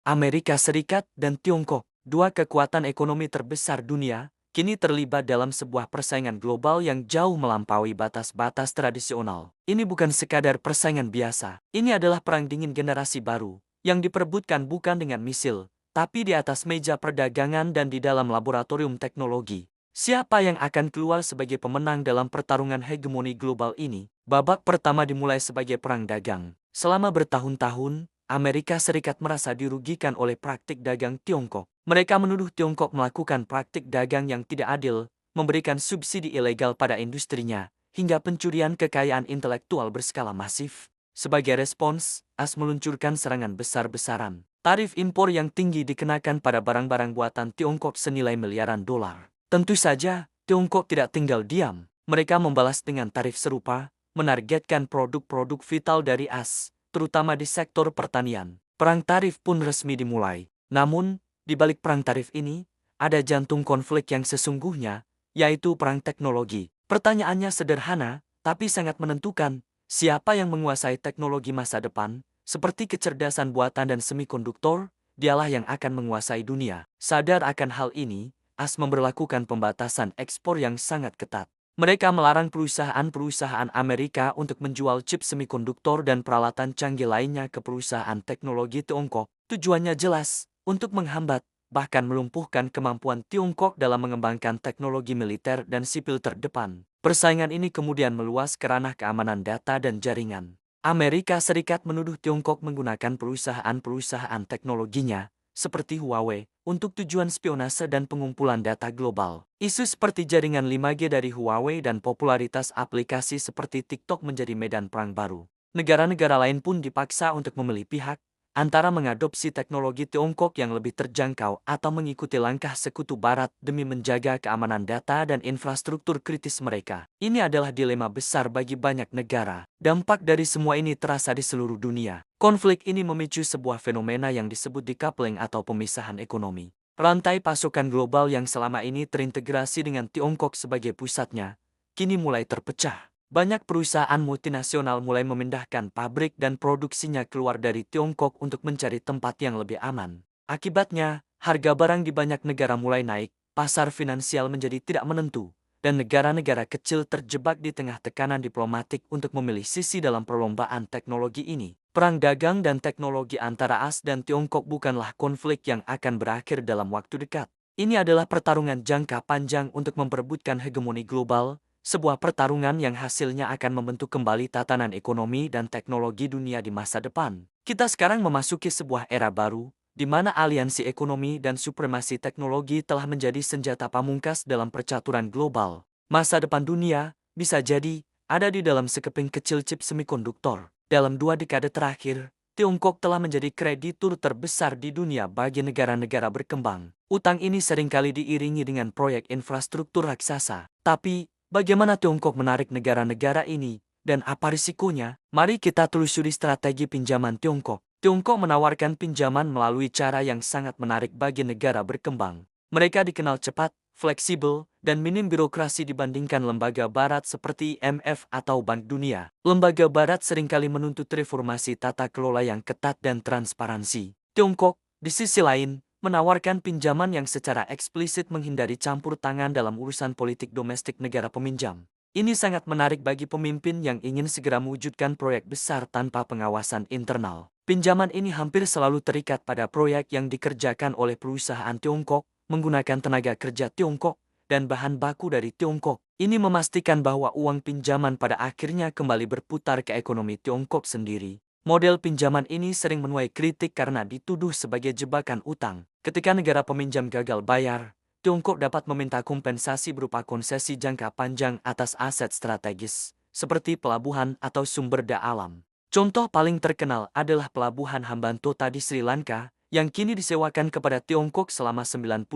Amerika Serikat dan Tiongkok, dua kekuatan ekonomi terbesar dunia, kini terlibat dalam sebuah persaingan global yang jauh melampaui batas-batas tradisional. Ini bukan sekadar persaingan biasa, ini adalah perang dingin generasi baru, yang diperebutkan bukan dengan misil, tapi di atas meja perdagangan dan di dalam laboratorium teknologi. Siapa yang akan keluar sebagai pemenang dalam pertarungan hegemoni global ini? Babak pertama dimulai sebagai perang dagang. Selama bertahun-tahun, Amerika Serikat merasa dirugikan oleh praktik dagang Tiongkok. Mereka menuduh Tiongkok melakukan praktik dagang yang tidak adil, memberikan subsidi ilegal pada industrinya, hingga pencurian kekayaan intelektual berskala masif. Sebagai respons, AS meluncurkan serangan besar-besaran. Tarif impor yang tinggi dikenakan pada barang-barang buatan Tiongkok senilai miliaran dolar. Tentu saja, Tiongkok tidak tinggal diam. Mereka membalas dengan tarif serupa, menargetkan produk-produk vital dari AS, terutama di sektor pertanian. Perang tarif pun resmi dimulai. Namun, di balik perang tarif ini, ada jantung konflik yang sesungguhnya, yaitu perang teknologi. Pertanyaannya sederhana, tapi sangat menentukan. Siapa yang menguasai teknologi masa depan, seperti kecerdasan buatan dan semikonduktor, dialah yang akan menguasai dunia. Sadar akan hal ini, AS memberlakukan pembatasan ekspor yang sangat ketat. Mereka melarang perusahaan-perusahaan Amerika untuk menjual chip semikonduktor dan peralatan canggih lainnya ke perusahaan teknologi Tiongkok. Tujuannya jelas, untuk menghambat, bahkan melumpuhkan kemampuan Tiongkok dalam mengembangkan teknologi militer dan sipil terdepan. Persaingan ini kemudian meluas ke ranah keamanan data dan jaringan. Amerika Serikat menuduh Tiongkok menggunakan perusahaan-perusahaan teknologinya, seperti Huawei, untuk tujuan spionase dan pengumpulan data global. Isu seperti jaringan 5G dari Huawei dan popularitas aplikasi seperti TikTok menjadi medan perang baru. Negara-negara lain pun dipaksa untuk memilih pihak, antara mengadopsi teknologi Tiongkok yang lebih terjangkau atau mengikuti langkah sekutu barat demi menjaga keamanan data dan infrastruktur kritis mereka. Ini adalah dilema besar bagi banyak negara. Dampak dari semua ini terasa di seluruh dunia. Konflik ini memicu sebuah fenomena yang disebut decoupling atau pemisahan ekonomi. Rantai pasokan global yang selama ini terintegrasi dengan Tiongkok sebagai pusatnya, kini mulai terpecah. Banyak perusahaan multinasional mulai memindahkan pabrik dan produksinya keluar dari Tiongkok untuk mencari tempat yang lebih aman. Akibatnya, harga barang di banyak negara mulai naik, pasar finansial menjadi tidak menentu, dan negara-negara kecil terjebak di tengah tekanan diplomatik untuk memilih sisi dalam perlombaan teknologi ini. Perang dagang dan teknologi antara AS dan Tiongkok bukanlah konflik yang akan berakhir dalam waktu dekat. Ini adalah pertarungan jangka panjang untuk memperebutkan hegemoni global, sebuah pertarungan yang hasilnya akan membentuk kembali tatanan ekonomi dan teknologi dunia di masa depan. Kita sekarang memasuki sebuah era baru, di mana aliansi ekonomi dan supremasi teknologi telah menjadi senjata pamungkas dalam percaturan global. Masa depan dunia, bisa jadi, ada di dalam sekeping kecil chip semikonduktor. Dalam 2 dekade terakhir, Tiongkok telah menjadi kreditur terbesar di dunia bagi negara-negara berkembang. Utang ini seringkali diiringi dengan proyek infrastruktur raksasa. Tapi, bagaimana Tiongkok menarik negara-negara ini, dan apa risikonya? Mari kita telusuri strategi pinjaman Tiongkok. Tiongkok menawarkan pinjaman melalui cara yang sangat menarik bagi negara berkembang. Mereka dikenal cepat, fleksibel, dan minim birokrasi dibandingkan lembaga barat seperti IMF atau Bank Dunia. Lembaga barat seringkali menuntut reformasi tata kelola yang ketat dan transparansi. Tiongkok, di sisi lain, menawarkan pinjaman yang secara eksplisit menghindari campur tangan dalam urusan politik domestik negara peminjam. Ini sangat menarik bagi pemimpin yang ingin segera mewujudkan proyek besar tanpa pengawasan internal. Pinjaman ini hampir selalu terikat pada proyek yang dikerjakan oleh perusahaan Tiongkok, menggunakan tenaga kerja Tiongkok, dan bahan baku dari Tiongkok. Ini memastikan bahwa uang pinjaman pada akhirnya kembali berputar ke ekonomi Tiongkok sendiri. Model pinjaman ini sering menuai kritik karena dituduh sebagai jebakan utang. Ketika negara peminjam gagal bayar, Tiongkok dapat meminta kompensasi berupa konsesi jangka panjang atas aset strategis, seperti pelabuhan atau sumber daya alam. Contoh paling terkenal adalah pelabuhan Hambantota di Sri Lanka, yang kini disewakan kepada Tiongkok selama 99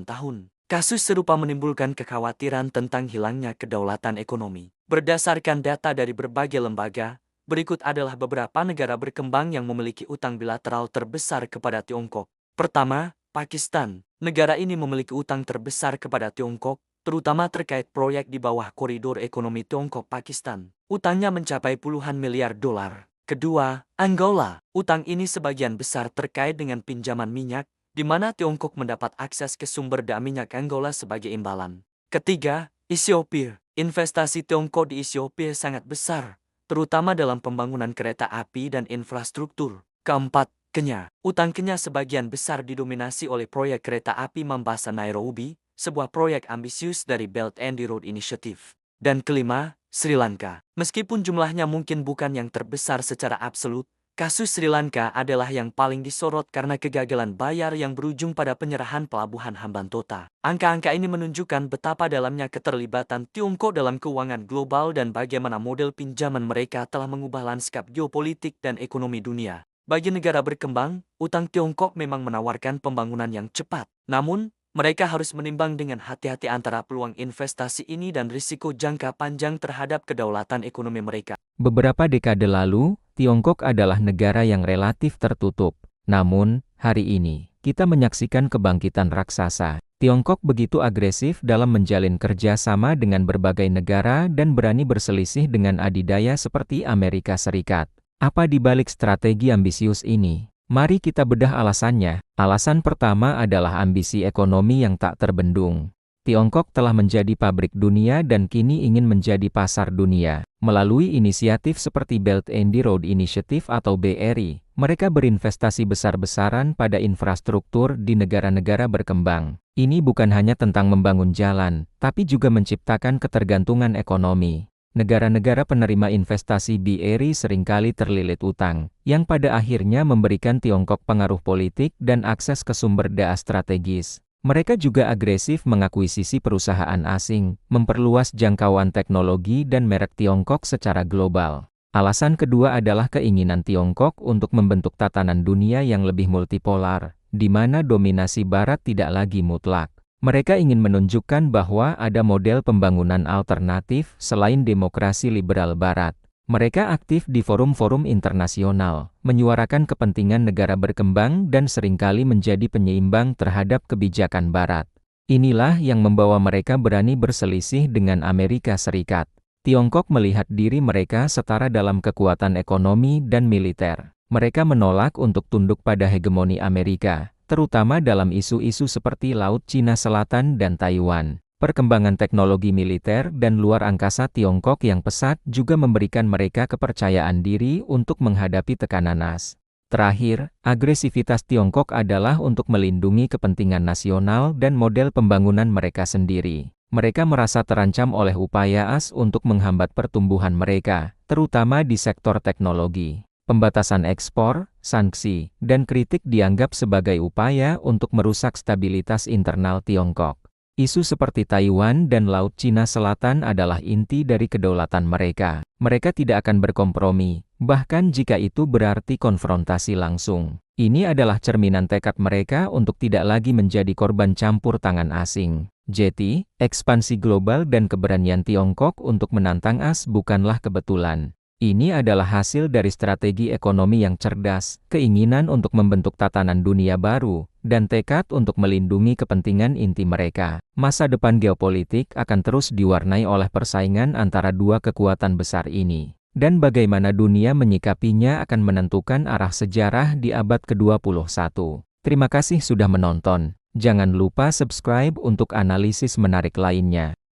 tahun. Kasus serupa menimbulkan kekhawatiran tentang hilangnya kedaulatan ekonomi. Berdasarkan data dari berbagai lembaga, berikut adalah beberapa negara berkembang yang memiliki utang bilateral terbesar kepada Tiongkok. Pertama, Pakistan. Negara ini memiliki utang terbesar kepada Tiongkok, terutama terkait proyek di bawah koridor ekonomi Tiongkok-Pakistan. Utangnya mencapai puluhan miliar dolar. Kedua, Angola. Utang ini sebagian besar terkait dengan pinjaman minyak, di mana Tiongkok mendapat akses ke sumber daya minyak Angola sebagai imbalan. Ketiga, Ethiopia. Investasi Tiongkok di Ethiopia sangat besar, terutama dalam pembangunan kereta api dan infrastruktur. Keempat, Kenya. Utang Kenya sebagian besar didominasi oleh proyek kereta api Mombasa-Nairobi, sebuah proyek ambisius dari Belt and Road Initiative. Dan kelima, Sri Lanka. Meskipun jumlahnya mungkin bukan yang terbesar secara absolut, kasus Sri Lanka adalah yang paling disorot karena kegagalan bayar yang berujung pada penyerahan pelabuhan Hambantota. Angka-angka ini menunjukkan betapa dalamnya keterlibatan Tiongkok dalam keuangan global dan bagaimana model pinjaman mereka telah mengubah lanskap geopolitik dan ekonomi dunia. Bagi negara berkembang, utang Tiongkok memang menawarkan pembangunan yang cepat. Namun, mereka harus menimbang dengan hati-hati antara peluang investasi ini dan risiko jangka panjang terhadap kedaulatan ekonomi mereka. Beberapa dekade lalu, Tiongkok adalah negara yang relatif tertutup. Namun, hari ini, kita menyaksikan kebangkitan raksasa. Tiongkok begitu agresif dalam menjalin kerjasama dengan berbagai negara dan berani berselisih dengan adidaya seperti Amerika Serikat. Apa di balik strategi ambisius ini? Mari kita bedah alasannya. Alasan pertama adalah ambisi ekonomi yang tak terbendung. Tiongkok telah menjadi pabrik dunia dan kini ingin menjadi pasar dunia. Melalui inisiatif seperti Belt and Road Initiative atau BRI, mereka berinvestasi besar-besaran pada infrastruktur di negara-negara berkembang. Ini bukan hanya tentang membangun jalan, tapi juga menciptakan ketergantungan ekonomi. Negara-negara penerima investasi BRI seringkali terlilit utang, yang pada akhirnya memberikan Tiongkok pengaruh politik dan akses ke sumber daya strategis. Mereka juga agresif mengakuisisi perusahaan asing, memperluas jangkauan teknologi dan merek Tiongkok secara global. Alasan kedua adalah keinginan Tiongkok untuk membentuk tatanan dunia yang lebih multipolar, di mana dominasi Barat tidak lagi mutlak. Mereka ingin menunjukkan bahwa ada model pembangunan alternatif selain demokrasi liberal Barat. Mereka aktif di forum-forum internasional, menyuarakan kepentingan negara berkembang dan seringkali menjadi penyeimbang terhadap kebijakan Barat. Inilah yang membawa mereka berani berselisih dengan Amerika Serikat. Tiongkok melihat diri mereka setara dalam kekuatan ekonomi dan militer. Mereka menolak untuk tunduk pada hegemoni Amerika, terutama dalam isu-isu seperti Laut Cina Selatan dan Taiwan. Perkembangan teknologi militer dan luar angkasa Tiongkok yang pesat juga memberikan mereka kepercayaan diri untuk menghadapi tekanan AS. Terakhir, agresivitas Tiongkok adalah untuk melindungi kepentingan nasional dan model pembangunan mereka sendiri. Mereka merasa terancam oleh upaya AS untuk menghambat pertumbuhan mereka, terutama di sektor teknologi. Pembatasan ekspor, sanksi, dan kritik dianggap sebagai upaya untuk merusak stabilitas internal Tiongkok. Isu seperti Taiwan dan Laut Cina Selatan adalah inti dari kedaulatan mereka. Mereka tidak akan berkompromi, bahkan jika itu berarti konfrontasi langsung. Ini adalah cerminan tekad mereka untuk tidak lagi menjadi korban campur tangan asing. Jadi, ekspansi global dan keberanian Tiongkok untuk menantang AS bukanlah kebetulan. Ini adalah hasil dari strategi ekonomi yang cerdas, keinginan untuk membentuk tatanan dunia baru, dan tekad untuk melindungi kepentingan inti mereka. Masa depan geopolitik akan terus diwarnai oleh persaingan antara dua kekuatan besar ini. Dan bagaimana dunia menyikapinya akan menentukan arah sejarah di abad ke-21. Terima kasih sudah menonton. Jangan lupa subscribe untuk analisis menarik lainnya.